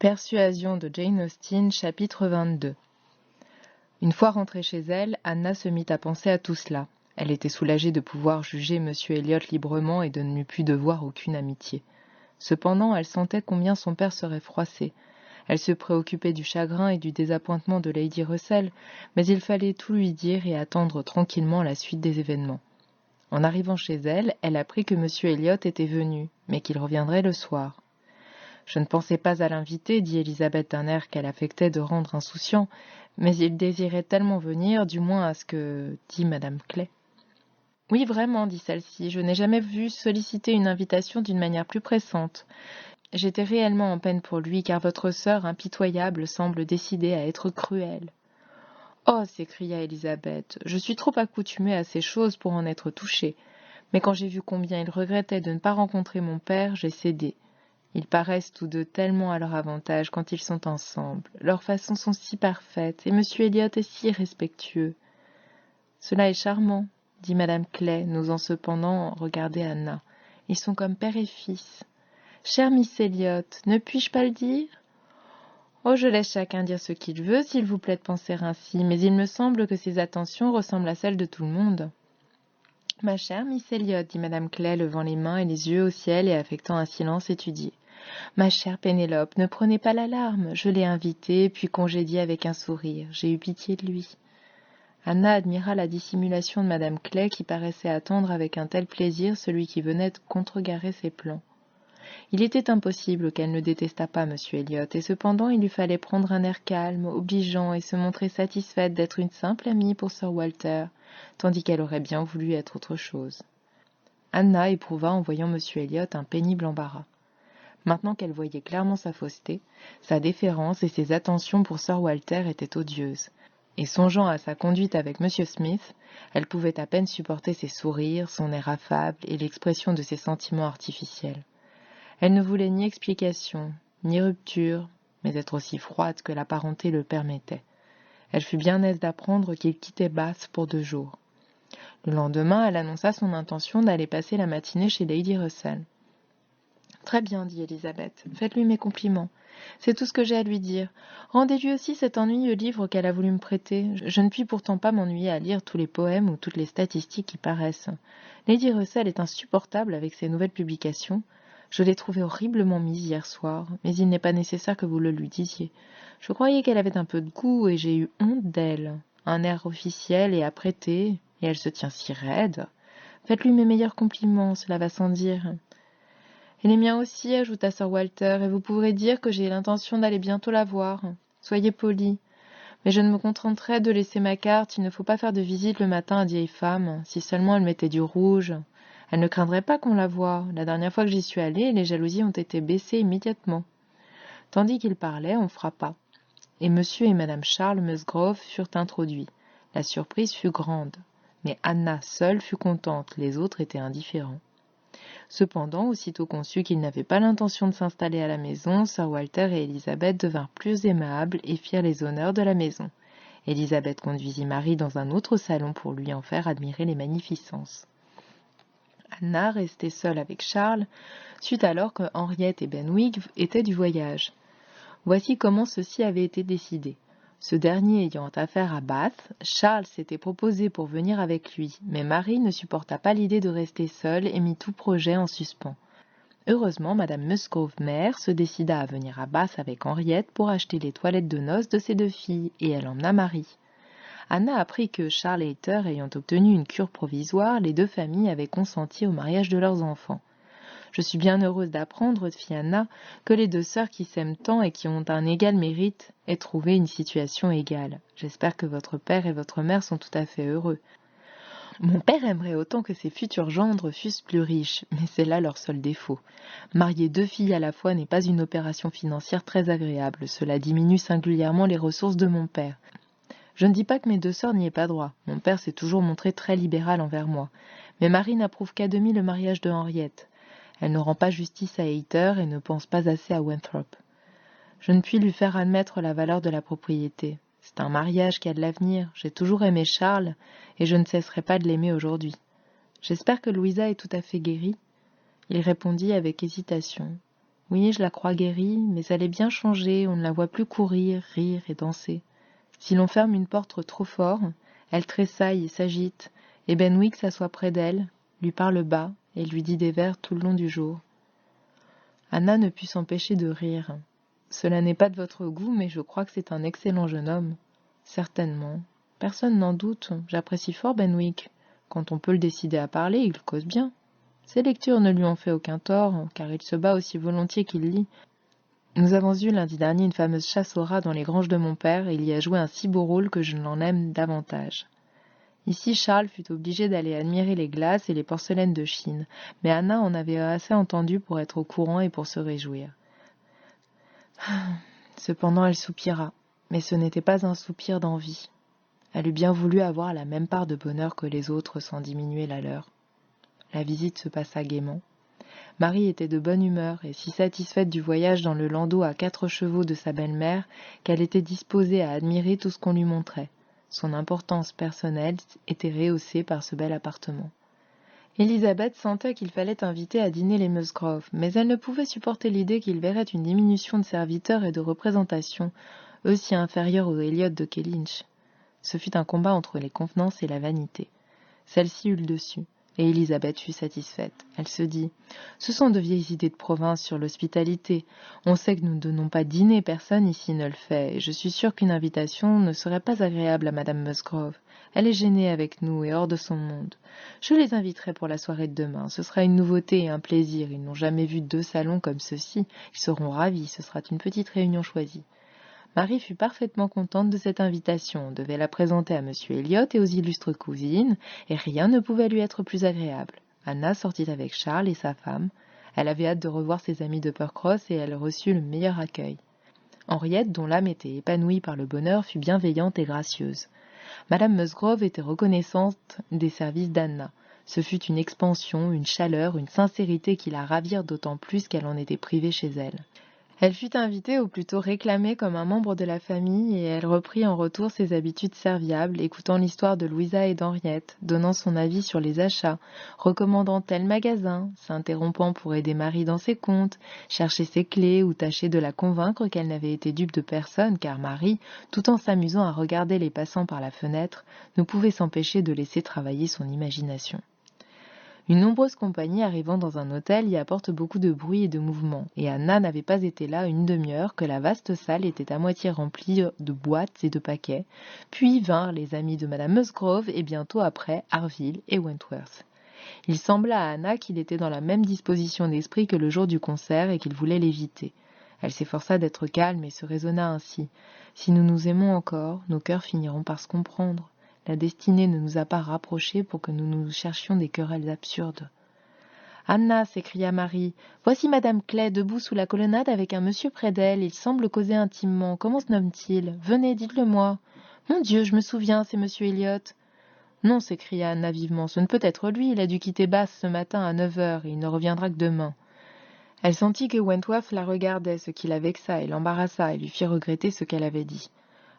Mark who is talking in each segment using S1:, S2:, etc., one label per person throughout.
S1: Persuasion de Jane Austen, chapitre 22. Une fois rentrée chez elle, Anna se mit à penser à tout cela. Elle était soulagée de pouvoir juger M. Elliot librement et de ne plus devoir aucune amitié. Cependant, elle sentait combien son père serait froissé. Elle se préoccupait du chagrin et du désappointement de Lady Russell, mais il fallait tout lui dire et attendre tranquillement la suite des événements. En arrivant chez elle, elle apprit que M. Elliot était venu, mais qu'il reviendrait le soir. « Je ne pensais pas à l'inviter, dit Elisabeth d'un air qu'elle affectait de rendre insouciant, mais il désirait tellement venir, du moins à ce que dit Madame Clay. »« Oui, vraiment, dit celle-ci, je n'ai jamais vu solliciter une invitation d'une manière plus pressante. J'étais réellement en peine pour lui, car votre sœur impitoyable semble décidée à être cruelle. »« Oh, s'écria Elisabeth, je suis trop accoutumée à ces choses pour en être touchée, mais quand j'ai vu combien il regrettait de ne pas rencontrer mon père, j'ai cédé. Ils paraissent tous deux tellement à leur avantage quand ils sont ensemble. Leurs façons sont si parfaites, et M. Elliot est si respectueux. »« Cela est charmant, dit Madame Clay, n'osant cependant regarder Anna. Ils sont comme père et fils. Chère Miss Elliot, ne puis-je pas le dire ? Oh, je laisse chacun dire ce qu'il veut, s'il vous plaît de penser ainsi, mais il me semble que ses attentions ressemblent à celles de tout le monde. »« Ma chère Miss Elliot, dit Madame Clay, levant les mains et les yeux au ciel et affectant un silence étudié. Ma chère Pénélope, ne prenez pas l'alarme. Je l'ai invité, puis congédié avec un sourire. J'ai eu pitié de lui. Anna admira la dissimulation de Madame Clay qui paraissait attendre avec un tel plaisir celui qui venait de contrecarrer ses plans. Il était impossible qu'elle ne détestât pas M. Elliot, et cependant il lui fallait prendre un air calme, obligeant, et se montrer satisfaite d'être une simple amie pour Sir Walter, tandis qu'elle aurait bien voulu être autre chose. Anna éprouva en voyant M. Elliot un pénible embarras. Maintenant qu'elle voyait clairement sa fausseté, sa déférence et ses attentions pour Sir Walter étaient odieuses. Et songeant à sa conduite avec M. Smith, elle pouvait à peine supporter ses sourires, son air affable et l'expression de ses sentiments artificiels. Elle ne voulait ni explication, ni rupture, mais être aussi froide que la parenté le permettait. Elle fut bien aise d'apprendre qu'il quittait Bath pour 2 jours. Le lendemain, elle annonça son intention d'aller passer la matinée chez Lady Russell. « Très bien, dit Elisabeth. Faites-lui mes compliments. C'est tout ce que j'ai à lui dire. Rendez-lui aussi cet ennuyeux livre qu'elle a voulu me prêter. Je ne puis pourtant pas m'ennuyer à lire tous les poèmes ou toutes les statistiques qui paraissent. Lady Russell est insupportable avec ses nouvelles publications. Je l'ai trouvée horriblement mise hier soir, mais il n'est pas nécessaire que vous le lui disiez. Je croyais qu'elle avait un peu de goût et j'ai eu honte d'elle. Un air officiel et apprêté, et elle se tient si raide. Faites-lui mes meilleurs compliments, cela va sans dire. » « Et les miens aussi, ajouta Sir Walter, et vous pourrez dire que j'ai l'intention d'aller bientôt la voir. Soyez poli. Mais je ne me contenterai de laisser ma carte, il ne faut pas faire de visite le matin à vieille femme, si seulement elle mettait du rouge. Elle ne craindrait pas qu'on la voie. La dernière fois que j'y suis allée, les jalousies ont été baissées immédiatement. » Tandis qu'il parlait, on frappa, et M. et Mme Charles Musgrove furent introduits. La surprise fut grande, mais Anna seule fut contente, les autres étaient indifférents. Cependant, aussitôt qu'on sut qu'ils n'avaient pas l'intention de s'installer à la maison, Sir Walter et Elisabeth devinrent plus aimables et firent les honneurs de la maison. Elisabeth conduisit Marie dans un autre salon pour lui en faire admirer les magnificences. Anna, restée seule avec Charles, sut alors que Henriette et Benwick étaient du voyage. Voici comment ceci avait été décidé. Ce dernier ayant affaire à Bath, Charles s'était proposé pour venir avec lui, mais Marie ne supporta pas l'idée de rester seule et mit tout projet en suspens. Heureusement, Madame Musgrove mère se décida à venir à Bath avec Henriette pour acheter les toilettes de noces de ses 2 filles, et elle emmena Marie. Anna apprit que Charles Hayter ayant obtenu une cure provisoire, les 2 familles avaient consenti au mariage de leurs enfants. Je suis bien heureuse d'apprendre, fit Anna, que les 2 sœurs qui s'aiment tant et qui ont un égal mérite aient trouvé une situation égale. J'espère que votre père et votre mère sont tout à fait heureux. Mon père aimerait autant que ses futurs gendres fussent plus riches, mais c'est là leur seul défaut. Marier 2 filles à la fois n'est pas une opération financière très agréable. Cela diminue singulièrement les ressources de mon père. Je ne dis pas que mes 2 sœurs n'y aient pas droit. Mon père s'est toujours montré très libéral envers moi. Mais Marie n'approuve qu'à demi le mariage de Henriette. Elle ne rend pas justice à Hayter et ne pense pas assez à Winthrop. Je ne puis lui faire admettre la valeur de la propriété. C'est un mariage qui a de l'avenir. J'ai toujours aimé Charles et je ne cesserai pas de l'aimer aujourd'hui. J'espère que Louisa est tout à fait guérie. Il répondit avec hésitation. Oui, je la crois guérie, mais elle est bien changée, on ne la voit plus courir, rire et danser. Si l'on ferme une porte trop fort, elle tressaille et s'agite, et Benwick s'assoit près d'elle, lui parle bas et lui dit des vers tout le long du jour. Anna ne put s'empêcher de rire. Cela n'est pas de votre goût, mais je crois que c'est un excellent jeune homme. Certainement. Personne n'en doute. J'apprécie fort Benwick. Quand on peut le décider à parler, il cause bien. Ses lectures ne lui ont fait aucun tort, car il se bat aussi volontiers qu'il lit. Nous avons eu lundi dernier une fameuse chasse aux rats dans les granges de mon père, et il y a joué un si beau rôle que je l'en aime davantage. Ici, Charles fut obligé d'aller admirer les glaces et les porcelaines de Chine, mais Anna en avait assez entendu pour être au courant et pour se réjouir. Cependant, elle soupira, mais ce n'était pas un soupir d'envie. Elle eût bien voulu avoir la même part de bonheur que les autres sans diminuer la leur. La visite se passa gaiement. Marie était de bonne humeur et si satisfaite du voyage dans le landau à 4 chevaux de sa belle-mère qu'elle était disposée à admirer tout ce qu'on lui montrait. Son importance personnelle était rehaussée par ce bel appartement. Élisabeth sentait qu'il fallait inviter à dîner les Musgrove, mais elle ne pouvait supporter l'idée qu'ils verraient une diminution de serviteurs et de représentation, eux si inférieurs aux Elliot de Kellynch. Ce fut un combat entre les convenances et la vanité. Celle-ci eut le dessus, et Élisabeth fut satisfaite. Elle se dit « Ce sont de vieilles idées de province sur l'hospitalité. On sait que nous ne donnons pas dîner, personne ici ne le fait, et je suis sûre qu'une invitation ne serait pas agréable à Madame Musgrove. Elle est gênée avec nous et hors de son monde. Je les inviterai pour la soirée de demain. Ce sera une nouveauté et un plaisir. Ils n'ont jamais vu 2 salons comme ceux-ci. Ils seront ravis. Ce sera une petite réunion choisie. » Marie fut parfaitement contente de cette invitation. On devait la présenter à M. Elliot et aux illustres cousines, et rien ne pouvait lui être plus agréable. Anna sortit avec Charles et sa femme. Elle avait hâte de revoir ses amis de Percross et elle reçut le meilleur accueil. Henriette, dont l'âme était épanouie par le bonheur, fut bienveillante et gracieuse. Madame Musgrove était reconnaissante des services d'Anna. Ce fut une expansion, une chaleur, une sincérité qui la ravirent d'autant plus qu'elle en était privée chez elle. Elle fut invitée, ou plutôt réclamée comme un membre de la famille, et elle reprit en retour ses habitudes serviables, écoutant l'histoire de Louisa et d'Henriette, donnant son avis sur les achats, recommandant tel magasin, s'interrompant pour aider Marie dans ses comptes, chercher ses clés ou tâcher de la convaincre qu'elle n'avait été dupe de personne, car Marie, tout en s'amusant à regarder les passants par la fenêtre, ne pouvait s'empêcher de laisser travailler son imagination. Une nombreuse compagnie arrivant dans un hôtel y apporte beaucoup de bruit et de mouvement, et Anna n'avait pas été là une demi-heure que la vaste salle était à moitié remplie de boîtes et de paquets, puis vinrent les amis de Madame Musgrove et bientôt après Harville et Wentworth. Il sembla à Anna qu'il était dans la même disposition d'esprit que le jour du concert et qu'il voulait l'éviter. Elle s'efforça d'être calme et se raisonna ainsi. Si nous nous aimons encore, nos cœurs finiront par se comprendre. La destinée ne nous a pas rapprochés pour que nous nous cherchions des querelles absurdes. « Anna !» s'écria Marie. « Voici Madame Clay debout sous la colonnade avec un monsieur près d'elle. Il semble causer intimement. Comment se nomme-t-il ? Venez, dites-le-moi. »« Mon Dieu, je me souviens, c'est monsieur Elliot. »« Non !» s'écria Anna vivement. « Ce ne peut être lui. Il a dû quitter Bath ce matin à 9 heures et il ne reviendra que demain. » Elle sentit que Wentworth la regardait, ce qui la vexa et l'embarrassa et lui fit regretter ce qu'elle avait dit.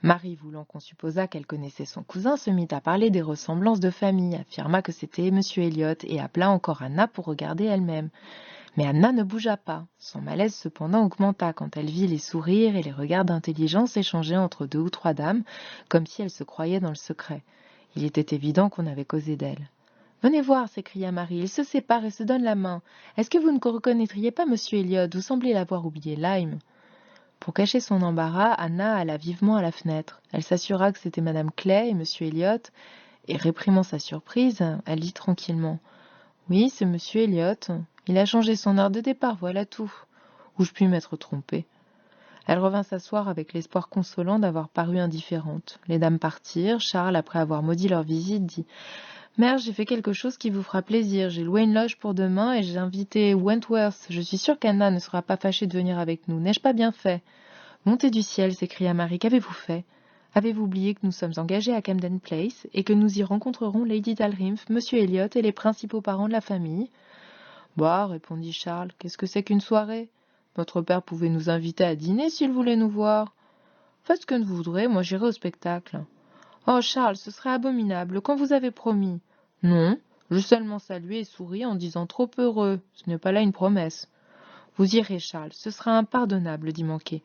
S1: Marie, voulant qu'on supposât qu'elle connaissait son cousin, se mit à parler des ressemblances de famille, affirma que c'était M. Elliot et appela encore Anna pour regarder elle-même. Mais Anna ne bougea pas. Son malaise cependant augmenta quand elle vit les sourires et les regards d'intelligence échangés entre 2 ou 3 dames, comme si elle se croyait dans le secret. Il était évident qu'on avait causé d'elle. « Venez voir !» s'écria Marie. « Ils se séparent et se donnent la main. Est-ce que vous ne reconnaîtriez pas M. Elliot ? Vous semblez l'avoir oublié, Lyme. » Pour cacher son embarras, Anna alla vivement à la fenêtre. Elle s'assura que c'était Madame Clay et M. Elliot, et réprimant sa surprise, elle dit tranquillement « Oui, c'est M. Elliot. Il a changé son heure de départ, voilà tout. Ou je puis m'être trompée. » Elle revint s'asseoir avec l'espoir consolant d'avoir paru indifférente. Les dames partirent. Charles, après avoir maudit leur visite, dit « Mère, j'ai fait quelque chose qui vous fera plaisir. J'ai loué une loge pour demain et j'ai invité Wentworth. Je suis sûre qu'Anna ne sera pas fâchée de venir avec nous. N'ai-je pas bien fait ?»« Montez du ciel !» s'écria Marie. « Qu'avez-vous fait ? Avez-vous oublié que nous sommes engagés à Camden Place et que nous y rencontrerons Lady Dalrymple, M. Elliot et les principaux parents de la famille ?»« Bah, répondit Charles, qu'est-ce que c'est qu'une soirée ? Votre père pouvait nous inviter à dîner s'il voulait nous voir. Faites ce que vous voudrez, moi j'irai au spectacle. »« Oh Charles, ce serait abominable, quand vous avez promis. »« Non, je seulement salué et souri en disant trop heureux, ce n'est pas là une promesse. » Vous irez, Charles, ce sera impardonnable d'y manquer.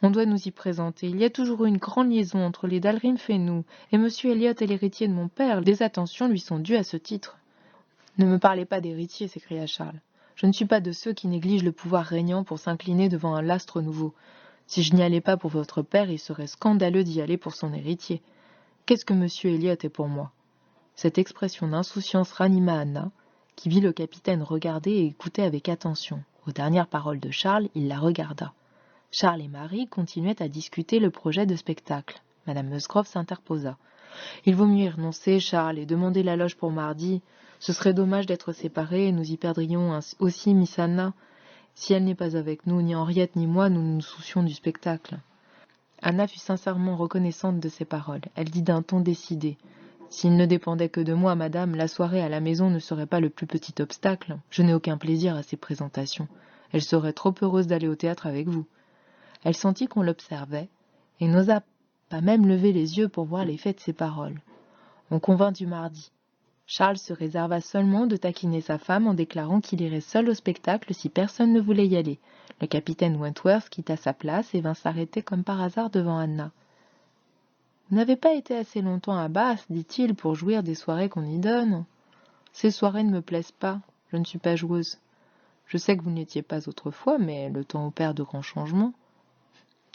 S1: On doit nous y présenter. Il y a toujours eu une grande liaison entre les Dalrympe et nous, et M. Elliot est l'héritier de mon père. Des attentions lui sont dues à ce titre. Ne me parlez pas d'héritier, s'écria Charles. Je ne suis pas de ceux qui négligent le pouvoir régnant pour s'incliner devant un lastre nouveau. Si je n'y allais pas pour votre père, il serait scandaleux d'y aller pour son héritier. Qu'est-ce que M. Elliot est pour moi ? Cette expression d'insouciance ranima Anna, qui vit le capitaine regarder et écouter avec attention. Aux dernières paroles de Charles, il la regarda. Charles et Marie continuaient à discuter le projet de spectacle. Madame Musgrove s'interposa. « Il vaut mieux y renoncer, Charles, et demander la loge pour mardi. Ce serait dommage d'être séparés, et nous y perdrions aussi Miss Anna. Si elle n'est pas avec nous, ni Henriette ni moi, nous nous soucions du spectacle. » Anna fut sincèrement reconnaissante de ces paroles. Elle dit d'un ton décidé. « S'il ne dépendait que de moi, madame, la soirée à la maison ne serait pas le plus petit obstacle. Je n'ai aucun plaisir à ces présentations. Elle serait trop heureuse d'aller au théâtre avec vous. » Elle sentit qu'on l'observait, et n'osa pas même lever les yeux pour voir l'effet de ses paroles. On convint du mardi. Charles se réserva seulement de taquiner sa femme en déclarant qu'il irait seul au spectacle si personne ne voulait y aller. Le capitaine Wentworth quitta sa place et vint s'arrêter comme par hasard devant Anna. « Vous n'avez pas été assez longtemps à Bath, dit-il, pour jouir des soirées qu'on y donne. Ces soirées ne me plaisent pas, je ne suis pas joueuse. Je sais que vous n'étiez pas autrefois, mais le temps opère de grands changements. »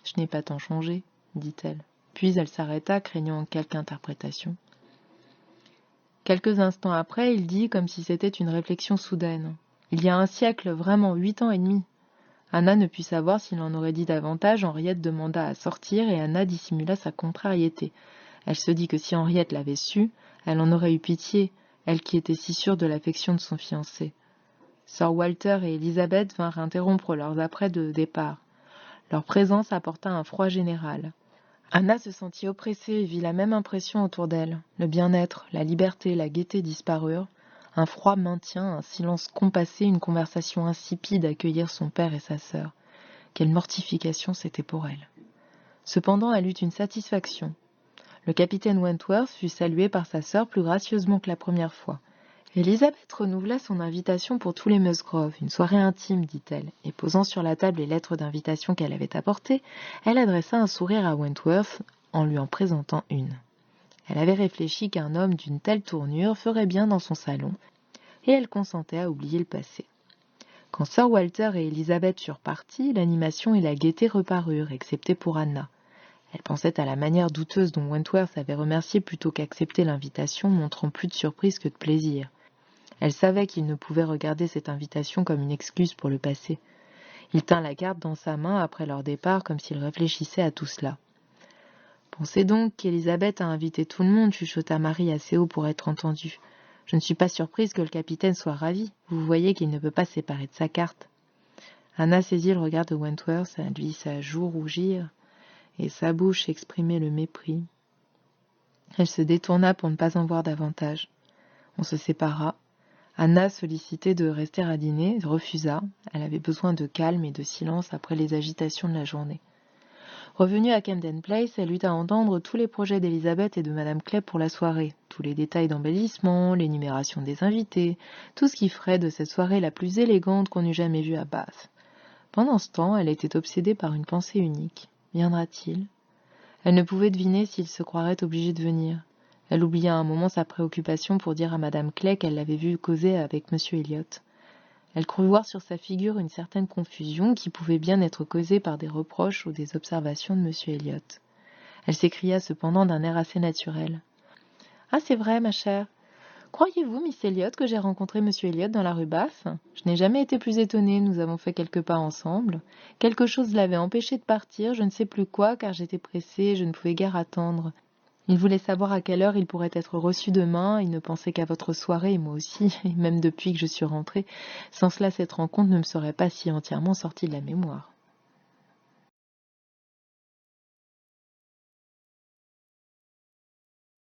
S1: « Je n'ai pas tant changé, dit-elle. Puis elle s'arrêta, craignant quelque interprétation. Quelques instants après, il dit, comme si c'était une réflexion soudaine. « Il y a un siècle, vraiment 8 ans et demi. » Anna ne put savoir s'il en aurait dit davantage. Henriette demanda à sortir et Anna dissimula sa contrariété. Elle se dit que si Henriette l'avait su, elle en aurait eu pitié, elle qui était si sûre de l'affection de son fiancé. Sir Walter et Elizabeth vinrent interrompre leurs apprêts de départ. Leur présence apporta un froid général. Anna se sentit oppressée et vit la même impression autour d'elle. Le bien-être, la liberté, la gaieté disparurent. Un froid maintien, un silence compassé, une conversation insipide accueillirent son père et sa sœur. Quelle mortification c'était pour elle. Cependant, elle eut une satisfaction. Le capitaine Wentworth fut salué par sa sœur plus gracieusement que la première fois. Elizabeth renouvela son invitation pour tous les Musgrove, une soirée intime, dit-elle, et posant sur la table les lettres d'invitation qu'elle avait apportées, elle adressa un sourire à Wentworth en lui en présentant une. Elle avait réfléchi qu'un homme d'une telle tournure ferait bien dans son salon, et elle consentait à oublier le passé. Quand Sir Walter et Elizabeth furent partis, l'animation et la gaieté reparurent, excepté pour Anna. Elle pensait à la manière douteuse dont Wentworth avait remercié plutôt qu'accepté l'invitation, montrant plus de surprise que de plaisir. Elle savait qu'il ne pouvait regarder cette invitation comme une excuse pour le passé. Il tint la carte dans sa main après leur départ comme s'il réfléchissait à tout cela. « Pensez donc qu'Élisabeth a invité tout le monde, chuchota Marie assez haut pour être entendue. Je ne suis pas surprise que le capitaine soit ravi. Vous voyez qu'il ne peut pas se séparer de sa carte. » Anna saisit le regard de Wentworth, elle vit sa joue rougir et sa bouche exprimer le mépris. Elle se détourna pour ne pas en voir davantage. On se sépara. Anna, sollicitée de rester à dîner, refusa. Elle avait besoin de calme et de silence après les agitations de la journée. Revenue à Camden Place, elle eut à entendre tous les projets d'Elizabeth et de Madame Clay pour la soirée, tous les détails d'embellissement, l'énumération des invités, tout ce qui ferait de cette soirée la plus élégante qu'on eût jamais vue à Bath. Pendant ce temps, elle était obsédée par une pensée unique. Viendra-t-il ? Elle ne pouvait deviner s'il se croirait obligé de venir. Elle oublia un moment sa préoccupation pour dire à Madame Clay qu'elle l'avait vu causer avec M. Elliot. Elle crut voir sur sa figure une certaine confusion qui pouvait bien être causée par des reproches ou des observations de M. Elliot. Elle s'écria cependant d'un air assez naturel. « Ah, c'est vrai, ma chère. Croyez-vous, Miss Elliot, que j'ai rencontré M. Elliot dans la rue Basse ? Je n'ai jamais été plus étonnée, nous avons fait quelques pas ensemble. Quelque chose l'avait empêché de partir, je ne sais plus quoi, car j'étais pressée et je ne pouvais guère attendre. Il voulait savoir à quelle heure il pourrait être reçu demain, il ne pensait qu'à votre soirée, et moi aussi, et même depuis que je suis rentrée. Sans cela, cette rencontre ne me serait pas si entièrement sortie de la mémoire. »